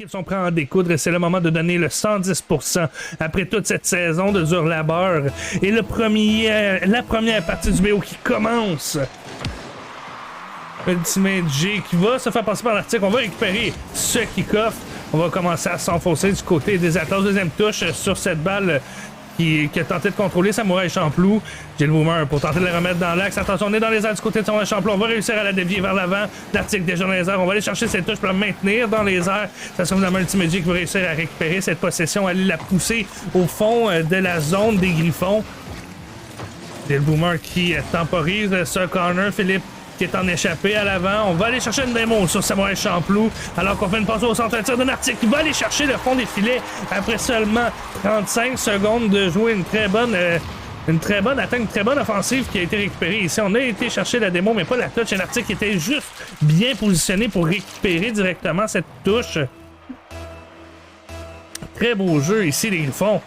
Ils sont prêts à en découdre et c'est le moment de donner le 110% après toute cette saison de dur labeur. Et la première partie du BO qui commence. Ultimate J qui va se faire passer par l'article. On va récupérer ce kick-off. On va commencer à s'enfoncer du côté des Atlas. Deuxième touche sur cette balle qui a tenté de contrôler Samouraï Champloo. J'ai le Boomer pour tenter de la remettre dans l'axe. Attention, on est dans les airs du côté de Samouraï Champloo. On va réussir à la dévier vers l'avant. L'article déjà dans les airs. On va aller chercher cette touche pour la maintenir dans les airs. Ça sera finalement Ultimate J qui va réussir à récupérer cette possession, aller la pousser au fond de la zone des Griffons. J'ai le Boomer qui temporise ce corner. Philippe qui est en échappé à l'avant. On va aller chercher une démo sur Samouraï Champloo alors qu'on fait une passe au centre de tir de Nartic qui va aller chercher le fond des filets après seulement 35 secondes de jouer une très bonne attaque, une très bonne offensive qui a été récupérée ici. On a été chercher la démo mais pas la touche. Et Nartic était juste bien positionné pour récupérer directement cette touche. Très beau jeu ici les Griffons.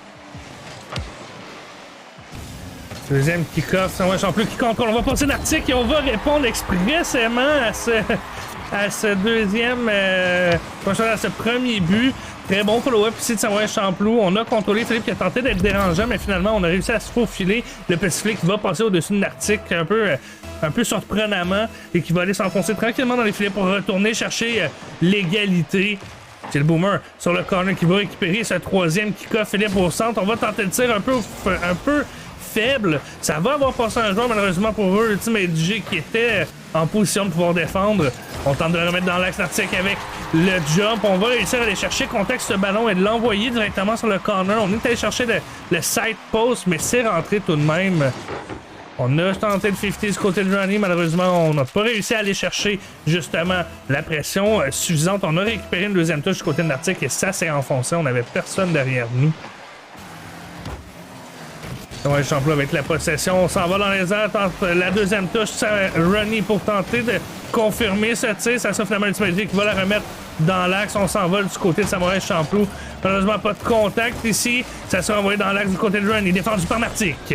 Deuxième kick-off, Samouraï Champloo qui contrôle. On va passer l'article et on va répondre expressément à ce deuxième, à ce premier but. Très bon follow-up ici de Samouraï Champloo. On a contrôlé Philippe qui a tenté d'être dérangeant, mais finalement, on a réussi à se faufiler. Le petit flic va passer au-dessus de l'article un peu surprenamment et qui va aller s'enfoncer tranquillement dans les filets pour retourner chercher l'égalité. C'est le Boomer sur le corner qui va récupérer ce troisième kick-off. Philippe au centre. On va tenter le tir un peu faible. Ça va avoir passé un joueur, malheureusement pour eux. Ultimate J qui était en position de pouvoir défendre. On tente de le remettre dans l'axe l'article avec le jump. On va réussir à aller chercher contact ce ballon et de l'envoyer directement sur le corner. On est allé chercher le side post, mais c'est rentré tout de même. On a tenté de 50 du côté de Ronnie. Malheureusement, on n'a pas réussi à aller chercher justement la pression suffisante. On a récupéré une deuxième touche du côté de l'article et ça s'est enfoncé. On n'avait personne derrière nous. Ouais, Champloo avec la possession, on s'en va dans les airs, tente la deuxième touche, Ronnie pour tenter de confirmer ce tir, ça sera finalement Ultimate J qui va la remettre dans l'axe, on s'envole du côté de Samouraï Champloo, malheureusement pas de contact ici, ça sera envoyé dans l'axe du côté de Ronnie, défendu par Nartic.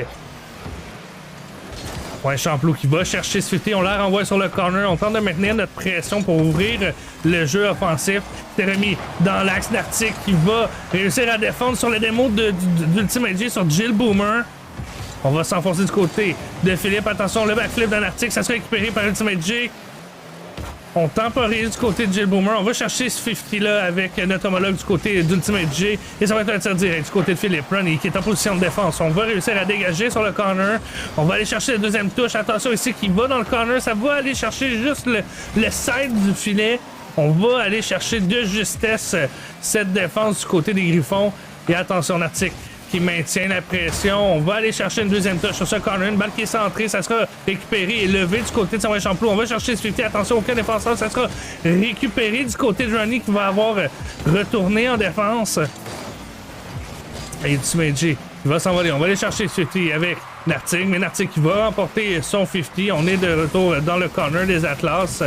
Ouais, Champloo qui va chercher Swifty, on la renvoie sur le corner, on tente de maintenir notre pression pour ouvrir le jeu offensif. C'est remis dans l'axe Nartic qui va réussir à défendre sur le démo d'Ultimate J sur Jill Boomer. On va s'enfoncer du côté de Philippe. Attention, le backflip d'un article, ça sera récupéré par Ultimate J. On temporise du côté de Jill Boomer. On va chercher ce 50 là avec notre homologue du côté d'Ultimate J. Et ça va être un tir direct du côté de Philippe. Ronnie qui est en position de défense. On va réussir à dégager sur le corner. On va aller chercher la deuxième touche. Attention ici qui va dans le corner. Ça va aller chercher juste le side du filet. On va aller chercher de justesse cette défense du côté des Griffons. Et attention, Nartic qui maintient la pression. On va aller chercher une deuxième touche sur ce corner. Une balle qui est centrée. Ça sera récupéré et levé du côté de Samouraï Champloo. On va chercher Swifty. Attention, aucun défenseur. Ça sera récupéré du côté de Ronnie qui va avoir retourné en défense. Et Ultimate J qui va s'envoler. On va aller chercher Swifty avec Nartic. Mais Nartic qui va remporter son 50. On est de retour dans le corner des Atlas.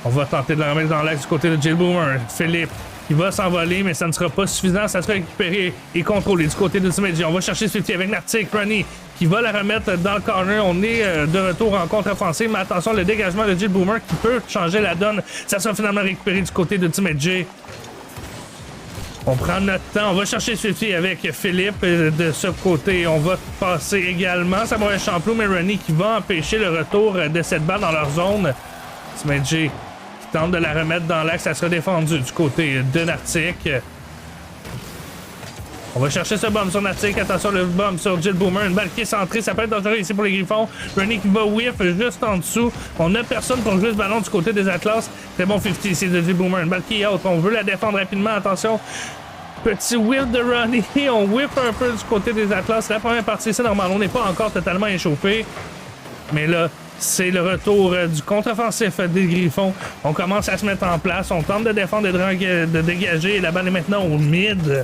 On va tenter de la remettre dans l'axe du côté de Jill Boomer. Philippe qui va s'envoler, mais ça ne sera pas suffisant. Ça sera récupéré et contrôlé du côté de Ultimate J. On va chercher Swifty avec Nartic. Ronnie qui va la remettre dans le corner. On est de retour en contre-offensive, mais attention, le dégagement de Jill Boomer qui peut changer la donne. Ça sera finalement récupéré du côté d'Ultimate J. On prend notre temps. On va chercher Swifty avec Philippe de ce côté. On va passer également Samouraï Champloo, mais Ronnie qui va empêcher le retour de cette balle dans leur zone. Ultimate J tente de la remettre dans l'axe, ça sera défendu du côté de Nartic. On va chercher ce bomb sur Nartic. Attention, le bomb sur Jill Boomer. Une balle qui est centrée, ça peut être dangereux ici pour les Griffons. Ronnie qui va whiff juste en dessous. On n'a personne pour jouer ce ballon du côté des Atlas. Très bon 50 ici de Jill Boomer. Une balle qui est haute. On veut la défendre rapidement. Attention. Petit whiff de Ronnie. On whiff un peu du côté des Atlas. La première partie, c'est normal. On n'est pas encore totalement échauffé. Mais là, c'est le retour du contre-offensif des Griffons. On commence à se mettre en place. On tente de défendre et de dégager. La balle est maintenant au mid.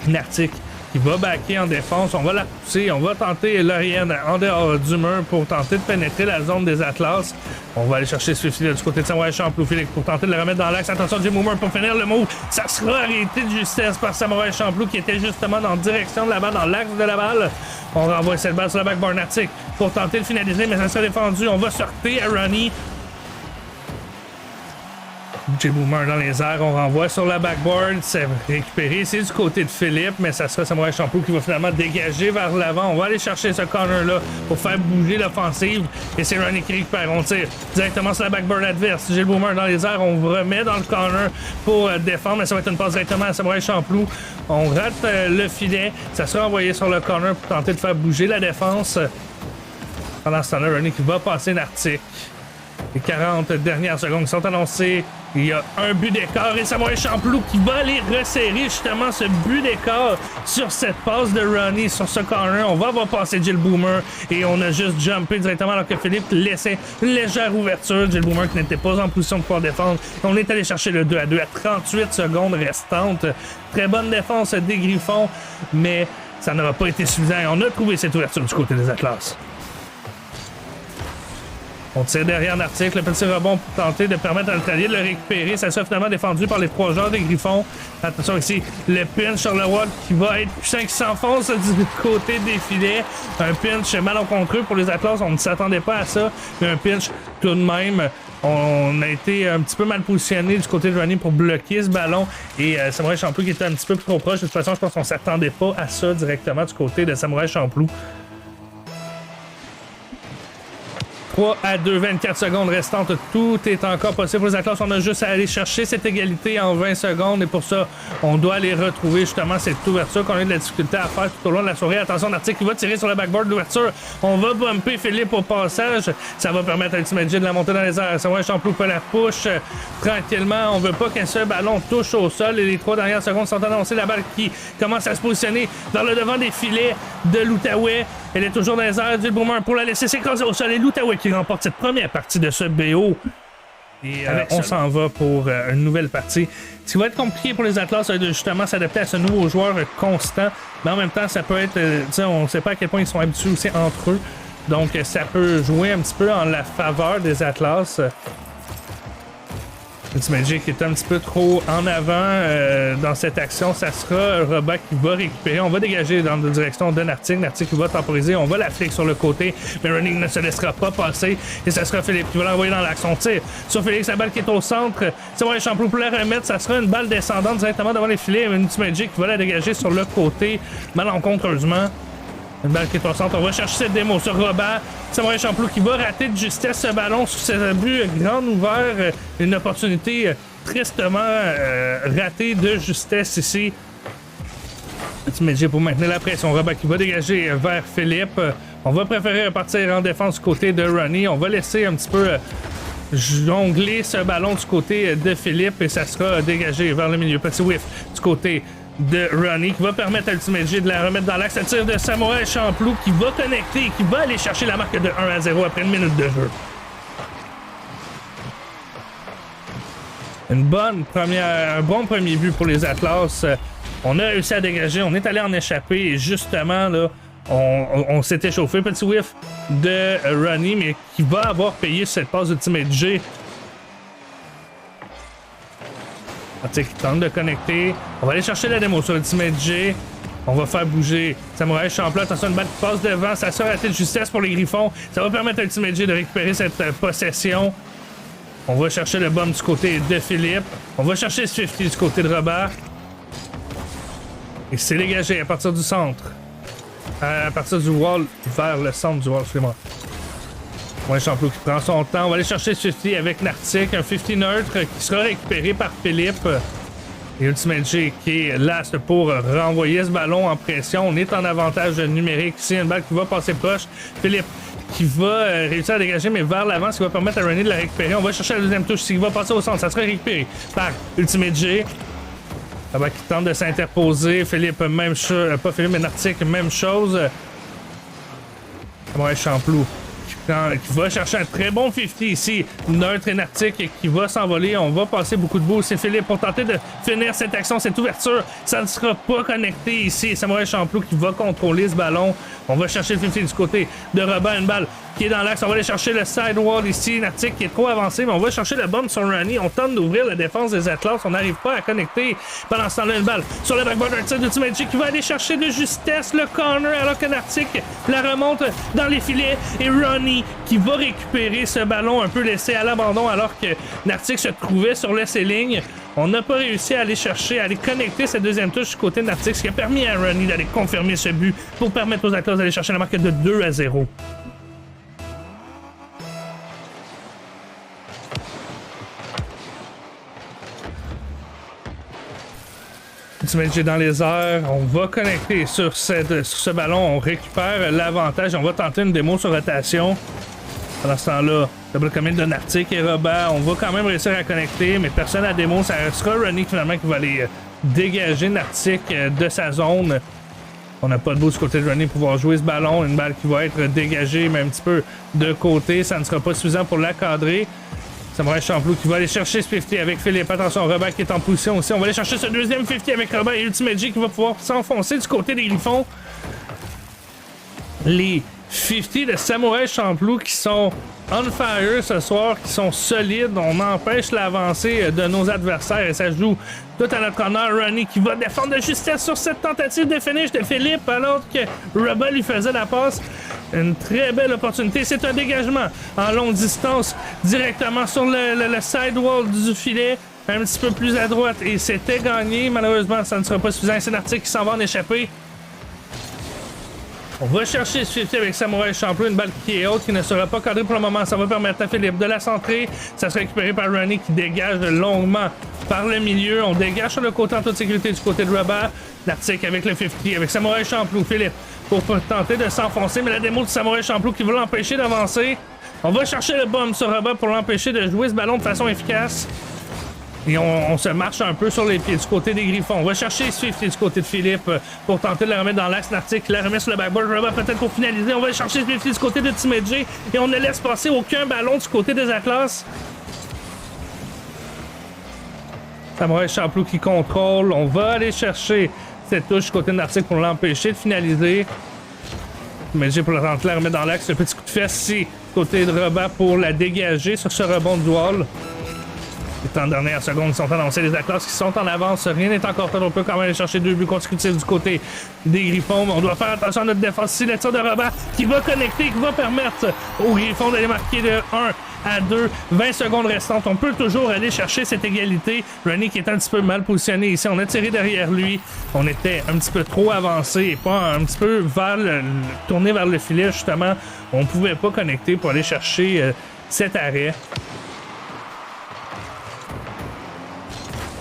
Nartic qui va backer en défense. On va la pousser. On va tenter Lauriane en dehors du mur pour tenter de pénétrer la zone des Atlas. On va aller chercher Swifty du côté de Samouraï Champloo pour tenter de le remettre dans l'axe. Attention, Jill Boomer pour finir le move. Ça sera arrêté de justesse par Samouraï Champloo qui était justement dans la direction de la balle, dans l'axe de la balle. On renvoie cette balle sur la backboard Nartic pour tenter de finaliser, mais ça sera défendu. On va sortir à Ronnie. J-Boomer dans les airs, on renvoie sur la backboard, c'est récupéré, c'est du côté de Philippe, mais ça sera Samouraï Champloo qui va finalement dégager vers l'avant. On va aller chercher ce corner-là pour faire bouger l'offensive, et c'est Ronnie qui récupère. On tire directement sur la backboard adverse. J-Boomer dans les airs, on remet dans le corner pour défendre, mais ça va être une passe directement à Samouraï Champloo. On rate le filet, ça sera envoyé sur le corner pour tenter de faire bouger la défense. Pendant ce temps-là, Ronnie qui va passer Nartic. Les 40 dernières secondes sont annoncées. Il y a un but d'écart et Samouraï Champloo qui va aller resserrer justement ce but d'écart sur cette passe de Ronnie sur ce corner. On va avoir passé J-Boomer et on a juste jumpé directement alors que Philippe laissait une légère ouverture. J-Boomer qui n'était pas en position de pouvoir défendre. On est allé chercher le 2-2 à 38 secondes restantes. Très bonne défense des Griffons, mais ça n'aura pas été suffisant. On a trouvé cette ouverture du côté des Atlas. On tire derrière Nartic, le petit rebond pour tenter de permettre à l'Italien de le récupérer. Ça sera finalement défendu par les 3 joueurs des Griffons. Attention ici, le pinch sur le wall qui va être puissant, qui s'enfonce du côté des filets. Un pinch malencontreux pour les Atlas, on ne s'attendait pas à ça. Mais un pinch tout de même. On a été un petit peu mal positionné du côté de Ronnie pour bloquer ce ballon. Et Samouraï Champloo qui était un petit peu plus trop proche. De toute façon, je pense qu'on ne s'attendait pas à ça directement du côté de Samouraï Champloo. 3 à 2, 24 secondes restantes. Tout est encore possible pour les Atlas. On a juste à aller chercher cette égalité en 20 secondes. Et pour ça, on doit aller retrouver justement cette ouverture qu'on a eu de la difficulté à faire tout au long de la soirée. Attention, Nartic qui va tirer sur la backboard d'ouverture. On va bumper Philippe au passage. Ça va permettre à Ultimate J de la monter dans les airs. Samouraï Champloo peut la push tranquillement. On veut pas qu'un seul ballon touche au sol. Et les 3 dernières secondes sont annoncées. La balle qui commence à se positionner vers le devant des filets de l'Outaouais. Elle est toujours dans les airs. J-Boomer pour la laisser s'écraser au sol. Et l'Outaouais qui remporte cette première partie de ce BO. Et on s'en va pour une nouvelle partie. Ce qui va être compliqué pour les Atlas, c'est de justement s'adapter à ce nouveau joueur constant. Mais en même temps, ça peut être... on ne sait pas à quel point ils sont habitués aussi entre eux. Donc, ça peut jouer un petit peu en la faveur des Atlas. Ultimate J qui est un petit peu trop en avant dans cette action. Ça sera Robert qui va récupérer. On va dégager dans la direction de Nartic. Nartic qui va temporiser. On va la flic sur le côté. Mais Running ne se laissera pas passer. Et ça sera Philippe qui va l'envoyer dans l'axe. On tire sur Félix. La balle qui est au centre. Samouraï Champloo pour la remettre. Ça sera une balle descendante directement devant les filets. Ultimate J qui va la dégager sur le côté malencontreusement. Une balle qui est au centre. On va chercher cette démo sur Robert. Samouraï Champloo qui va rater de justesse ce ballon sur ce but grand ouvert. Une opportunité tristement ratée de justesse ici. Ultimate J pour maintenir la pression. Robert qui va dégager vers Philippe. On va préférer repartir en défense du côté de Ronnie. On va laisser un petit peu jongler ce ballon du côté de Philippe et ça sera dégagé vers le milieu. Petit whiff du côté de Ronnie qui va permettre à Ultimate J de la remettre dans l'axe. Le tir de Samouraï Champloo qui va connecter et qui va aller chercher la marque de 1 à 0 après une minute de jeu. Un bon premier but pour les Atlas. On a réussi à dégager, on est allé en échapper et justement là, on s'est échauffé. Petit whiff de Ronnie, mais qui va avoir payé cette passe d'Ultimate J. Qui tente de connecter. On va aller chercher la démo sur Ultimate J. On va faire bouger Samouraï Champloo. Attention, une balle qui passe devant. Ça sera raté de justesse pour les Griffons. Ça va permettre à Ultimate J de récupérer cette possession. On va chercher le bomb du côté de Philippe. On va chercher Swifty du côté de Robert. Et c'est dégagé à partir du centre. À partir du wall vers le centre du wall, excusez-moi. Ouais, Champloo qui prend son temps. On va aller chercher Swifty avec Nartic. Un 50 neutre qui sera récupéré par Philippe. Et Ultimate J qui est là pour renvoyer ce ballon en pression. On est en avantage numérique ici. Une balle qui va passer proche. Philippe qui va réussir à dégager, mais vers l'avant, ce qui va permettre à Ronnie de la récupérer. On va chercher la deuxième touche. Qui va passer au centre. Ça sera récupéré par Ultimate J. Qui tente de s'interposer. Philippe, même chose. Pas Philippe, mais Nartic, même chose. Ouais, Champloo qui va chercher un très bon 50 ici. Neutre et Nartic qui va s'envoler. On va passer beaucoup de boosts. C'est Philippe pour tenter de finir cette action, cette ouverture. Ça ne sera pas connecté ici. Samouraï Champloo qui va contrôler ce ballon. On va chercher le 50 du côté de Robert. Une balle qui est dans l'axe. On va aller chercher le sidewall ici. Nartic qui est trop avancé, mais on va chercher le bomb sur Ronnie. On tente d'ouvrir la défense des Atlas. On n'arrive pas à connecter. Pendant ce temps-là, une balle sur le backboard. Un tir d'Ultimate J qui va aller chercher de justesse le corner alors que Nartic la remonte dans les filets. Et Ronnie qui va récupérer ce ballon un peu laissé à l'abandon alors que Nartic se trouvait sur l'essai ligne. On n'a pas réussi à aller chercher, à aller connecter cette deuxième touche du côté de Nartic, ce qui a permis à Ronnie d'aller confirmer ce but pour permettre aux Atlas d'aller chercher la marque de 2-0. Ultimate J dans les airs, on va connecter sur ce ballon, on récupère l'avantage, on va tenter une démo sur rotation. Pendant ce temps-là, double commit de Nartic et Robert, on va quand même réussir à connecter, mais personne à démo, ça sera Ronnie finalement qui va aller dégager Nartic de sa zone. On n'a pas de boost du côté de Ronnie pour pouvoir jouer ce ballon, une balle qui va être dégagée, mais un petit peu de côté, ça ne sera pas suffisant pour l'encadrer. Samouraï Champloo qui va aller chercher ce 50 avec Philippe. Attention, Robert qui est en position aussi. On va aller chercher ce deuxième 50 avec Robert et Ultimate J qui va pouvoir s'enfoncer du côté des Griffons. Les 50 de Samouraï Champloo qui sont on fire ce soir, qui sont solides. On empêche l'avancée de nos adversaires et ça joue tout à notre honneur. Ronnie qui va défendre de justesse sur cette tentative de finish de Philippe alors que Robert lui faisait la passe. Une très belle opportunité. C'est un dégagement en longue distance directement sur le sidewall du filet. Un petit peu plus à droite et c'était gagné. Malheureusement, ça ne sera pas suffisant. C'est Nartic qui s'en va en échapper. On va chercher ce 50 avec Samouraï Champloo, une balle qui est haute, qui ne sera pas cadrée pour le moment. Ça va permettre à Philippe de la centrer. Ça sera récupéré par Ronnie qui dégage longuement par le milieu. On dégage sur le côté en toute sécurité du côté de Robert. Nartic avec le 50 avec Samouraï Champloo. Philippe pour tenter de s'enfoncer, mais la démo de Samouraï Champloo qui va l'empêcher d'avancer. On va chercher le bomb sur Robert pour l'empêcher de jouer ce ballon de façon efficace. Et on se marche un peu sur les pieds du côté des Griffons. On va chercher Swift du côté de Philippe pour tenter de la remettre dans l'axe. Nartic la remet sur le backboard. Robert peut-être pour finaliser. On va chercher Swift du côté de Ultimate J et on ne laisse passer aucun ballon du côté des Atlas. Samouraï Champloo qui contrôle. On va aller chercher cette touche du côté de Nartic pour l'empêcher de finaliser. Ultimate J pour la remettre dans l'axe. Le petit coup de fesse ici côté de Robert pour la dégager sur ce rebond de wall. En dernière seconde, ils sont annoncés les Atlas qui sont en avance. Rien n'est encore fait. On peut quand même aller chercher 2 buts consécutifs du côté des Griffons. Mais on doit faire attention à notre défense ici. Le tir de Robert qui va connecter, qui va permettre aux Griffons d'aller marquer de 1 à 2. 20 secondes restantes. On peut toujours aller chercher cette égalité. Ronnie qui est un petit peu mal positionné ici. On a tiré derrière lui. On était un petit peu trop avancé et pas un petit peu tourné vers le filet justement. On ne pouvait pas connecter pour aller chercher cet arrêt.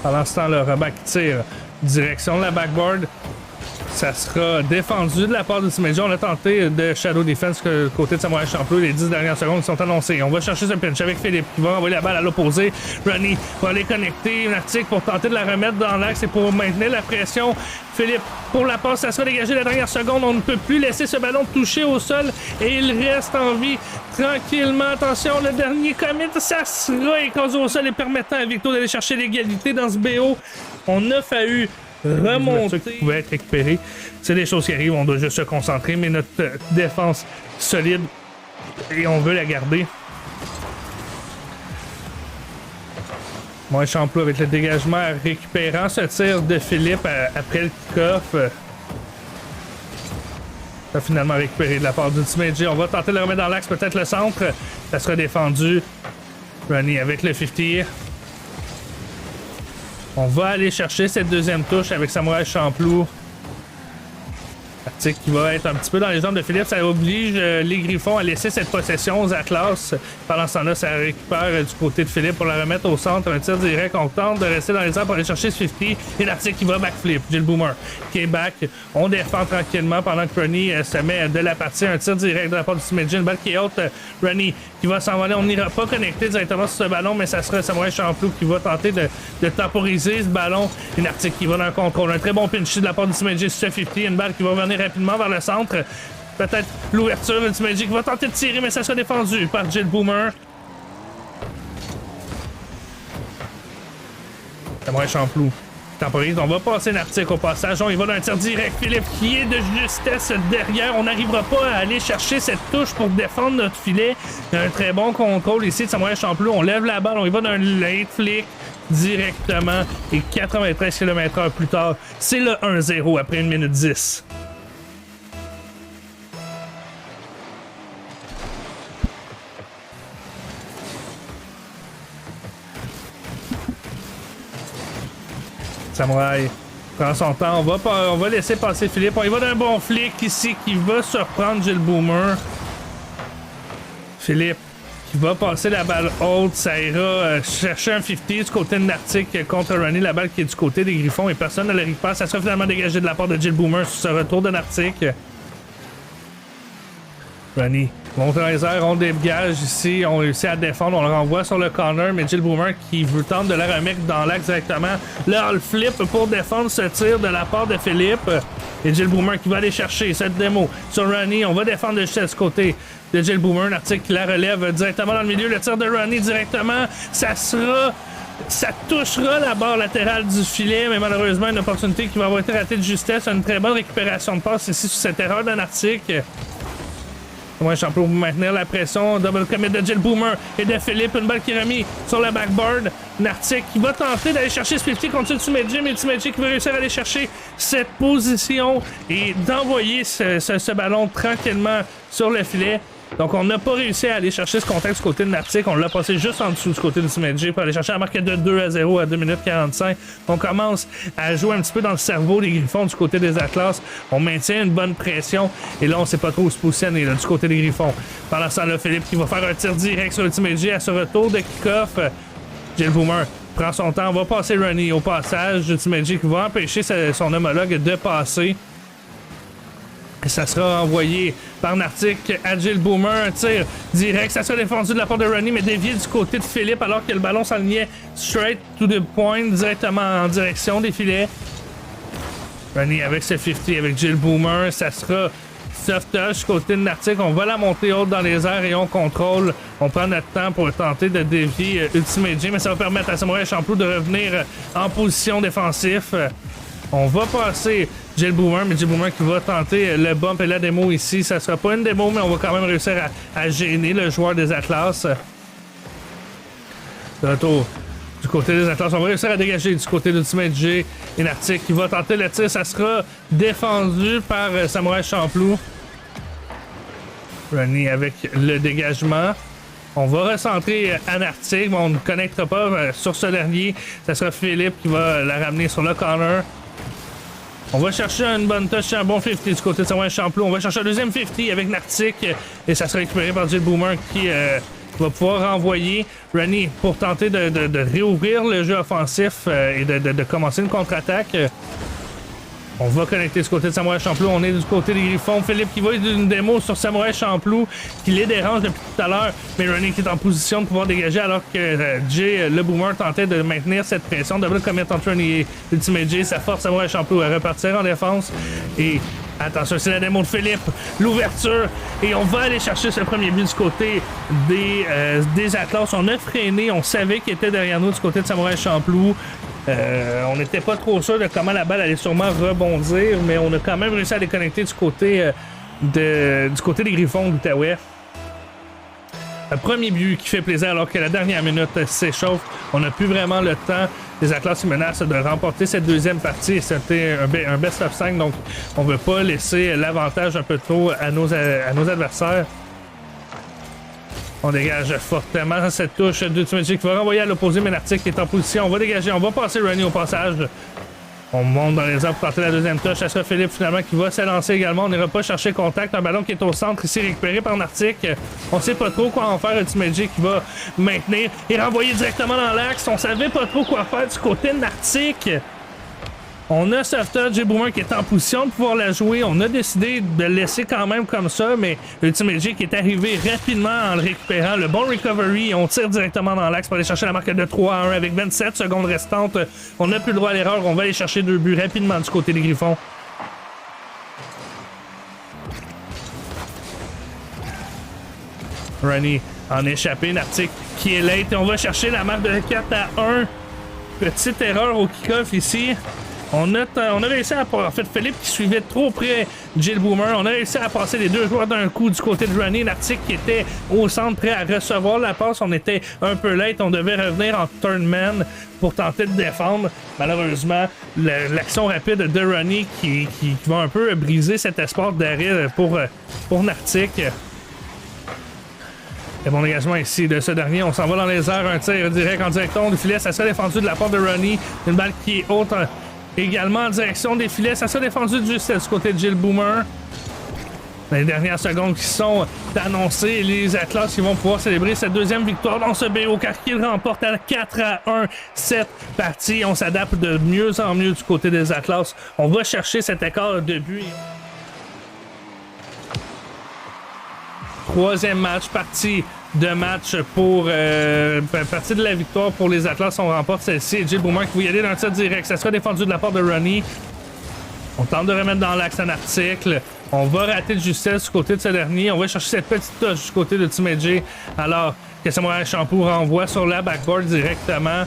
Pendant ce temps, le Robert qui tire direction de la backboard. Ça sera défendu de la part de Ultimate J. On a tenté de Shadow Defense côté de Samouraï Champloo. Les 10 dernières secondes sont annoncées. On va chercher ce pinch avec Philippe qui va envoyer la balle à l'opposé. Ronnie va aller connecter Nartic pour tenter de la remettre dans l'axe et pour maintenir la pression. Philippe pour la passe, ça sera dégagé la dernière seconde. On ne peut plus laisser ce ballon toucher au sol et il reste en vie tranquillement. Attention, le dernier commit, ça sera écrasé au sol et permettant à Victor d'aller chercher l'égalité dans ce BO. On a failli remonter qui pouvait être récupéré. C'est des choses qui arrivent, on doit juste se concentrer, mais notre défense solide et on veut la garder. Moi, Champloo avec le dégagement récupérant ce tir de Philippe après le kick-off. Ça a finalement récupéré de la part d'Ultimate J. On va tenter de le remettre dans l'axe, peut-être le centre. Ça sera défendu. Ronnie avec le 50. On va aller chercher cette deuxième touche avec Samouraï Champloo. Nartic qui va être un petit peu dans les jambes de Philippe. Ça oblige les Griffons à laisser cette possession aux Atlas. Pendant ce temps-là, ça récupère du côté de Philippe pour la remettre au centre. Un tir direct. On tente de rester dans les airs pour aller chercher 50. Et Nartic qui va backflip. J'ai le boomer qui est back. On défend tranquillement pendant que Ronnie se met de la partie. Un tir direct de la part du Ultimate J. Une balle qui est haute. Ronnie qui va s'envoler. On n'ira pas connecter directement sur ce ballon, mais ça sera Samouraï Champloo qui va tenter de temporiser ce ballon. Et Nartic qui va dans le contrôle. Un très bon pinch de la part du Ultimate J sur ce 50. Une balle qui va venir rapidement vers le centre. Peut-être l'ouverture de Ultimate J qui va tenter de tirer, mais ça sera défendu par Jill Boomer. Samouraï Champloo Temporise, on va passer Nartic au passage. On y va d'un tir direct. Philippe qui est de justesse derrière. On n'arrivera pas à aller chercher cette touche pour défendre notre filet. Un très bon contrôle ici de Samurai Champloo. On lève la balle. On y va d'un late flick directement. Et 93 km/h plus tard, c'est le 1-0 après 1 minute 10. Samouraï prend son temps. On va laisser passer Philippe. On y va d'un bon flic ici qui va surprendre Jill Boomer. Philippe qui va passer la balle haute. Ça ira chercher un 50 du côté de Nartic contre Ronnie. La balle qui est du côté des Griffons et personne ne le récupère. Ça sera finalement dégagé de la part de Jill Boomer sur ce retour de Nartic. Ronnie monte dans les airs, on dégage ici, on réussit à défendre, on le renvoie sur le corner, mais Jill Boomer qui veut tenter de la remettre dans l'axe directement. Là, on le flip pour défendre ce tir de la part de Philippe. Et Jill Boomer qui va aller chercher cette démo sur Ronnie. On va défendre de ce côté de Jill Boomer. Nartic qui la relève directement dans le milieu. Le tir de Ronnie directement, ça touchera la barre latérale du filet, mais malheureusement, une opportunité qui va avoir été ratée de justesse. Une très bonne récupération de passe ici sur cette erreur de Nartic. Samurai Champloo pour maintenir la pression. Double commit de Jill Boomer et de Philippe. Une balle qui est remise sur le backboard. Nartic qui va tenter d'aller chercher ce 50 contre Tsumeji, mais Tsumeji qui va réussir à aller chercher cette position et d'envoyer ce ballon tranquillement sur le filet. Donc, on n'a pas réussi à aller chercher ce contact du côté de Nartic. On l'a passé juste en dessous du côté de Tsumeji pour aller chercher la marque de 2-0 à 2 minutes 45. On commence à jouer un petit peu dans le cerveau des Griffons du côté des Atlas. On maintient une bonne pression. Et là, on sait pas trop où se positionner là, du côté des Griffons. Pendant ce temps-là, Philippe qui va faire un tir direct sur le Tsumeji à ce retour de kick-off. Jill Boomer prend son temps, va passer Ronnie au passage. Tsumeji qui va empêcher son homologue de passer. Et ça sera envoyé par Nartic à Jill Boomer. Un tir direct. Ça sera défendu de la part de Ronnie, mais dévié du côté de Philippe alors que le ballon s'alignait straight to the point, directement en direction des filets. Ronnie avec ce 50 avec Jill Boomer. Ça sera soft touch du côté de Nartic. On va la monter haute dans les airs et on contrôle. On prend notre temps pour tenter de dévier Ultimate J, mais ça va permettre à Samurai Champloo de revenir en position défensive. On va passer Jill Boomer, mais Jill Boomer qui va tenter le bump et la démo ici. Ça sera pas une démo, mais on va quand même réussir à gêner le joueur des Atlas. De retour du côté des Atlas, on va réussir à dégager du côté d'Ultimate J. Et Nartic qui va tenter le tir. Ça sera défendu par Samurai Champloo. Ronnie avec le dégagement. On va recentrer à Nartic, mais on ne connectera pas sur ce dernier. Ça sera Philippe qui va la ramener sur le corner. On va chercher une bonne touche, un bon 50 du côté de Samurai Champloo. On va chercher un deuxième 50 avec Nartic. Et ça sera récupéré par Jill Boomer qui va pouvoir renvoyer Ronnie pour tenter de réouvrir le jeu offensif et de commencer une contre-attaque. On va connecter du côté de Samurai Champloo. On est du côté des Griffons. Philippe qui va être une démo sur Samurai Champloo qui les dérange depuis tout à l'heure. Mais Ronnie qui est en position de pouvoir dégager alors que Jay, le Boomer, tentait de maintenir cette pression. Double commit entre Ronnie et Ultimate J. Ça force Samurai Champloo à repartir en défense. Et attention, c'est la démo de Philippe. L'ouverture. Et on va aller chercher ce premier but du côté des Atlas. On a freiné. On savait qu'il était derrière nous du côté de Samurai Champloo. On n'était pas trop sûr de comment la balle allait sûrement rebondir, mais on a quand même réussi à les connecter du côté des Griffons d'Outaouais. Un premier but qui fait plaisir alors que la dernière minute s'échauffe. On n'a plus vraiment le temps. Les Atlas menacent de remporter cette deuxième partie. C'était un best of 5, donc on ne veut pas laisser l'avantage un peu trop à nos adversaires. On dégage fortement cette touche de Tsumeji qui va renvoyer à l'opposé, mais Nartic est en position. On va dégager, on va passer Ronnie au passage. On monte dans les airs pour tenter la deuxième touche. Ça sera Philippe finalement qui va s'élancer également. On n'ira pas chercher contact. Un ballon qui est au centre ici récupéré par Nartic. On sait pas trop quoi en faire. Tsumeji qui va maintenir et renvoyer directement dans l'axe. On savait pas trop quoi faire du côté de Nartic. On a Soft-Touch et Boomer qui est en position de pouvoir la jouer. On a décidé de le laisser quand même comme ça, mais Ultimate J qui est arrivé rapidement en le récupérant. Le bon recovery, on tire directement dans l'axe pour aller chercher la marque de 3-1 avec 27 secondes restantes. On n'a plus le droit à l'erreur. On va aller chercher 2 buts rapidement du côté des Griffons. Ronnie en échappé. Nartic qui est late. Et on va chercher la marque de 4-1. Petite erreur au kick-off ici. On a réussi à... En fait, Philippe qui suivait trop près Jill Boomer. On a réussi à passer les deux joueurs d'un coup du côté de Ronnie. Nartic qui était au centre prêt à recevoir la passe. On était un peu late. On devait revenir en turn man pour tenter de défendre. Malheureusement, l'action rapide de Ronnie qui va un peu briser cet espoir d'arrêt pour Nartic. Et bon dégagement ici de ce dernier. On s'en va dans les airs. Un tir direct en direction du filet. Ça sera défendu de la part de Ronnie. Une balle qui est haute également en direction des filets. Ça sera défendu juste du côté de Jill Boomer. Les dernières secondes qui sont annoncées, les Atlas qui vont pouvoir célébrer cette deuxième victoire dans ce BO car qu'ils remportent à 4-1 cette partie. On s'adapte de mieux en mieux du côté des Atlas. On va chercher cet écart de but. Troisième match, partie de match pour partie de la victoire pour les Atlas. On remporte celle-ci. Et Jill Boomer qui va y aller d'un tir direct. Ça sera défendu de la part de Ronnie. On tente de remettre dans l'axe un article. On va rater de justesse du côté de ce dernier. On va chercher cette petite touche du côté de Team Edge. Alors que Samurai Champloo renvoie sur la backboard directement.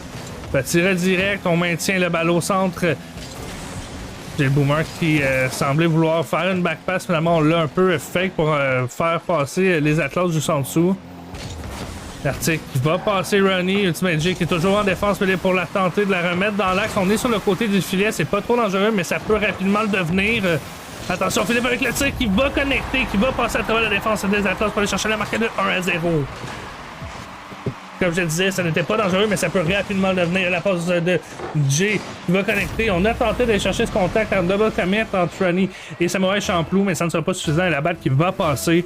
Petit tir direct. On maintient le ballon au centre. Jill Boomer qui semblait vouloir faire une backpass. Finalement, on l'a un peu fake pour faire passer les Atlas juste en dessous. L'article qui va passer Ronnie. Ultimate J qui est toujours en défense pour la tenter de la remettre dans l'axe. On est sur le côté du filet. C'est pas trop dangereux, mais ça peut rapidement le devenir. Attention, Philippe avec le tir qui va connecter, qui va passer à travers la défense des Atlas pour aller chercher la marque de 1-0. Comme je disais, ça n'était pas dangereux, mais ça peut rapidement devenir. La passe de J qui va connecter. On a tenté d'aller chercher ce contact en double commit entre Ronnie et Samurai Champloo, mais ça ne sera pas suffisant. Et la balle qui va passer.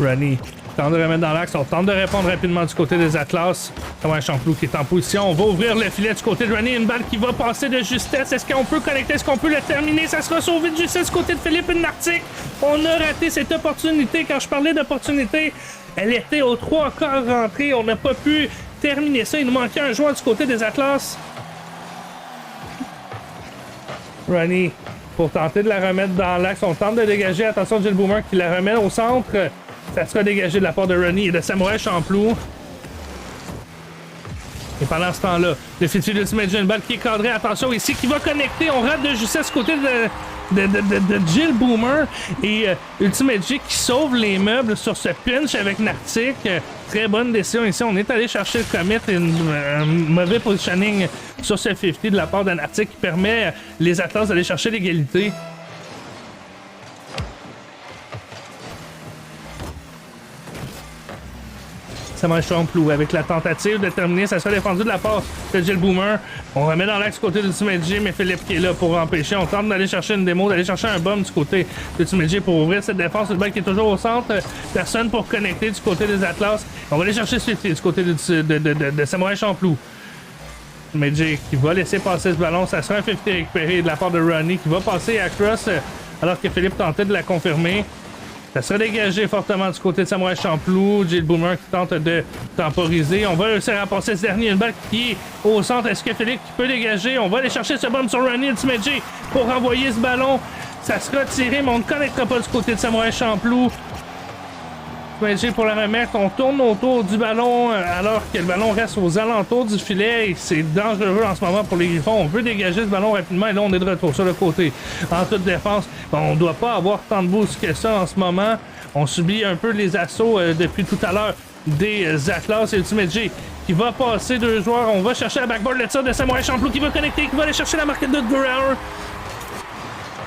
Ronnie tente de remettre dans l'axe. On tente de répondre rapidement du côté des Atlas. Samurai Champloo qui est en position. On va ouvrir le filet du côté de Ronnie. Une balle qui va passer de justesse. Est-ce qu'on peut connecter? Est-ce qu'on peut le terminer? Ça sera sauvé de justesse du côté de Philippe Nartic. On a raté cette opportunité. Quand je parlais d'opportunité, elle était aux 3/4 rentrée. On n'a pas pu terminer ça. Il nous manquait un joueur du côté des Atlas. Ronnie pour tenter de la remettre dans l'axe. On tente de dégager. Attention, Jill Boomer qui la remet au centre. Ça sera dégagé de la part de Ronnie et de Samurai Champloo. Et pendant ce temps-là, le Fifi d'Ultimate J, une balle qui est cadrée. Attention ici, qui va connecter. On rate de justesse côté de Jill Boomer. Et Ultimate J qui sauve les meubles sur ce pinch avec Nartic. Très bonne décision ici. On est allé chercher le commit et un mauvais positioning sur ce 50 de la part de Nartic qui permet les Atlas d'aller chercher l'égalité. Samurai Champloo avec la tentative de terminer. Ça sera défendu de la part de Jill Boomer. On remet dans l'axe côté de Ultimate J, mais Philippe qui est là pour empêcher. On tente d'aller chercher une démo, d'aller chercher un bomb du côté de Ultimate J pour ouvrir cette défense. Le balle qui est toujours au centre. Personne pour connecter du côté des Atlas. On va aller chercher Swifty du côté de Samurai Champloo. Ultimate J qui va laisser passer ce ballon. Ça sera un 50 récupéré de la part de Ronnie qui va passer à Cross alors que Philippe tentait de la confirmer. Ça sera dégagé fortement du côté de Samurai Champloo. Jill Boomer qui tente de temporiser. On va réussir à passer ce dernier. Une balle qui est au centre. Est-ce que Philippe peut dégager? On va aller chercher ce bomb sur Ronnie Ultimate J pour renvoyer ce ballon. Ça sera tiré, mais on ne connectera pas du côté de Samurai Champloo. Ultimate J pour la remettre. On tourne autour du ballon alors que le ballon reste aux alentours du filet. C'est dangereux en ce moment pour les Griffons. On veut dégager ce ballon rapidement et là on est de retour sur le côté en toute défense. On ne doit pas avoir tant de boost que ça en ce moment. On subit un peu les assauts depuis tout à l'heure des Atlas et Ultimate J qui va passer deux joueurs. On va chercher la backboard le tir de Samurai Champloo qui va connecter, qui va aller chercher la marque de Grower.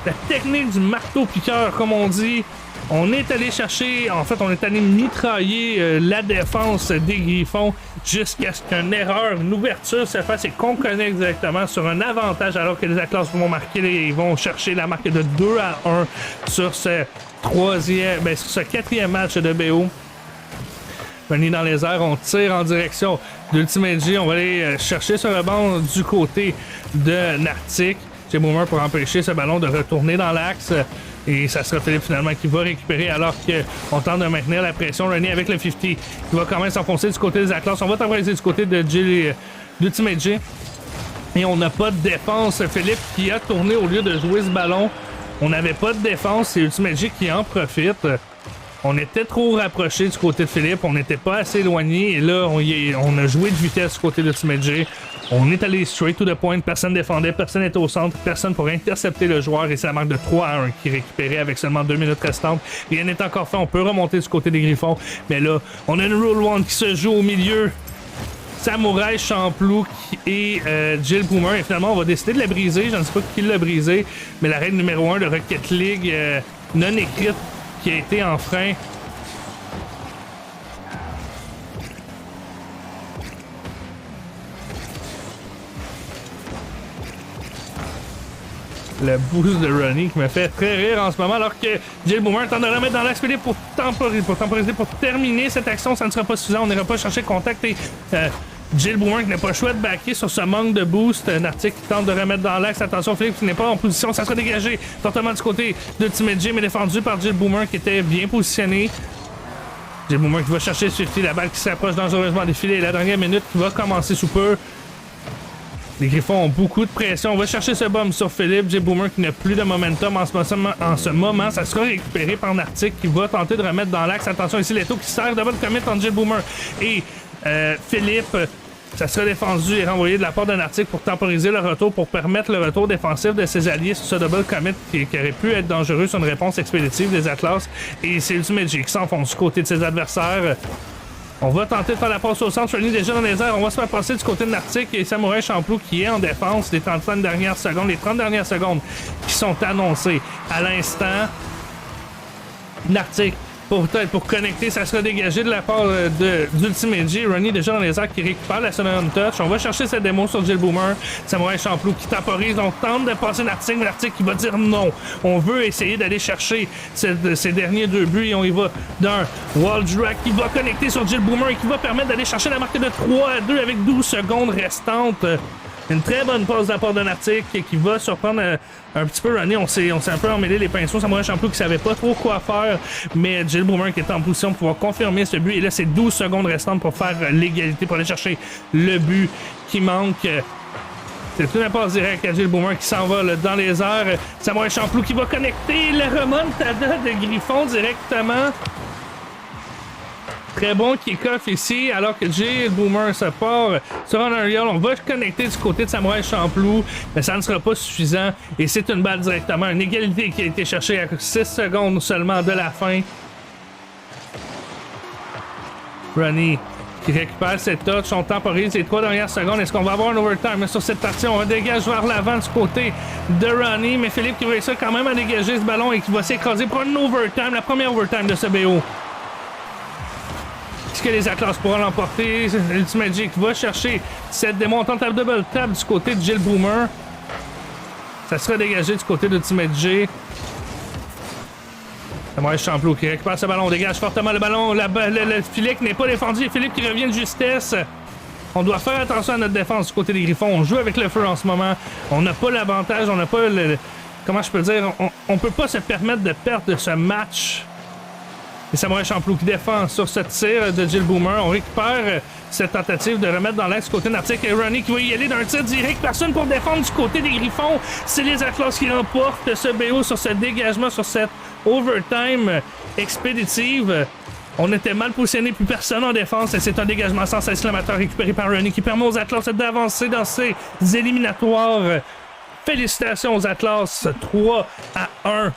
La technique du marteau-piqueur comme on dit. On est allé chercher, en fait, on est allé mitrailler la défense des Griffons jusqu'à ce qu'une erreur, une ouverture se fasse et qu'on connecte directement sur un avantage alors que les Atlas vont marquer, ils vont chercher la marque de 2-1 sur ce sur ce quatrième match de BO. On est dans les airs, on tire en direction d'Ultimate J. On va aller chercher ce rebond du côté de Nartic. J'ai Boomer pour empêcher ce ballon de retourner dans l'axe. Et ça sera Philippe finalement qui va récupérer alors qu'on tente de maintenir la pression. Ronnie avec le 50 qui va quand même s'enfoncer du côté des Atlas. On va temporiser du côté de d'Ultimate J. Et on n'a pas de défense. Philippe qui a tourné au lieu de jouer ce ballon. On n'avait pas de défense. C'est Ultimate J qui en profite. On était trop rapprochés du côté de Philippe, on n'était pas assez éloigné et là on a joué de vitesse du côté de Ultimate J. On est allé straight to the point, personne défendait, personne n'était au centre, personne pour intercepter le joueur et c'est la marque de 3-1 qui récupérait avec seulement 2 minutes restantes. Rien n'est encore fait, on peut remonter du côté des Griffons, mais là on a une Rule 1 qui se joue au milieu. Samouraï, Champloo et Jill Boomer. Et finalement, on va décider de la briser. Je ne sais pas qui l'a brisé, mais la règle numéro 1 de Rocket League non écrite qui a été enfreint. Le boost de Ronnie qui me fait très rire en ce moment, alors que Jill Boomer tente de remettre dans l'axe pour temporiser, pour terminer cette action. Ça ne sera pas suffisant. On n'ira pas chercher contact et Jill Boomer qui n'a pas le choix de backer sur ce manque de boost. Nartic qui tente de remettre dans l'axe. Attention, Philippe qui n'est pas en position. Ça sera dégagé fortement du côté de Ultimate J, mais défendu par Jill Boomer qui était bien positionné. Jill Boomer qui va chercher Swifty, la balle qui s'approche dangereusement des filets. La dernière minute qui va commencer sous peu. Les Griffons ont beaucoup de pression. On va chercher ce bomb sur Philippe. Jill Boomer qui n'a plus de momentum en ce moment. Ça sera récupéré par Nartic qui va tenter de remettre dans l'axe. Attention ici, Leto qui sert de bonne commit entre Jill Boomer et Philippe. Ça sera défendu et renvoyé de la part de Nartic pour temporiser le retour, pour permettre le retour défensif de ses alliés sur ce double commit qui aurait pu être dangereux sur une réponse expéditive des Atlas. Et c'est Ultimate J qui s'enfonce du côté de ses adversaires. On va tenter de faire la passe au centre. Ronnie déjà dans les airs. On va se faire passer du côté de Nartic et Samouraï Champloo qui est en défense. Les 30 dernières secondes, les 30 dernières secondes qui sont annoncées à l'instant. Nartic pour connecter, ça sera dégagé de la part d'Ultimate J. Ronnie déjà dans les airs qui récupère la Sudden Touch. On va chercher cette démo sur Jill Boomer. Samouraï Champloo qui temporise. On tente de passer Nartic, mais Nartic qui va dire non. On veut essayer d'aller chercher ces derniers 2 buts et on y va d'un wall drag qui va connecter sur Jill Boomer et qui va permettre d'aller chercher la marque de 3-2 avec 12 secondes restantes. Une très bonne passe de la part de Nartic qui va surprendre un petit peu Ronnie. On s'est un peu emmêlé les pinceaux. Samouraï Champloo qui savait pas trop quoi faire, mais Jill Boomer qui était en position de pouvoir confirmer ce but. Et là, c'est 12 secondes restantes pour faire l'égalité, pour aller chercher le but qui manque. C'est une passe directe à Jill Boomer qui s'en va là, dans les airs. Samouraï Champloo qui va connecter le remontada de Griffon directement. Très bon kick-off ici, alors que Jill Boomer se part sur un aerial. On va connecter du côté de Samouraï Champloo, mais ça ne sera pas suffisant. Et c'est une balle directement. Une égalité qui a été cherchée à 6 secondes seulement de la fin. Ronnie qui récupère cette touch. On temporise les 3 dernières secondes. Est-ce qu'on va avoir un overtime sur cette partie? On dégage vers l'avant du côté de Ronnie, mais Philippe qui va essayer quand même à dégager ce ballon et qui va s'écraser pour un overtime, la première overtime de ce BO. Est-ce que les Atlas pourront l'emporter? Ultimate J va chercher cette démontante à double tap du côté de Jill Boomer. Ça sera dégagé du côté d'Ultimate J. Samouraï Champloo qui récupère ce ballon. On dégage fortement le ballon. Le filet qui n'est pas défendu. Philippe qui revient de justesse. On doit faire attention à notre défense du côté des Griffons. On joue avec le feu en ce moment. On n'a pas l'avantage. On n'a pas le... Comment je peux dire? On peut pas se permettre de perdre ce match. Et Samouraï Champloo qui défend sur ce tir de Jill Boomer. On récupère cette tentative de remettre dans l'axe côté Nartic et Ronnie qui va y aller d'un tir direct. Personne pour défendre du côté des Griffons. C'est les Atlas qui remportent ce BO sur ce dégagement, sur cette overtime expéditive. On était mal positionné, plus personne en défense. Et c'est un dégagement sans exclamateur récupéré par Ronnie qui permet aux Atlas d'avancer dans ces éliminatoires. Félicitations aux Atlas, 3-1.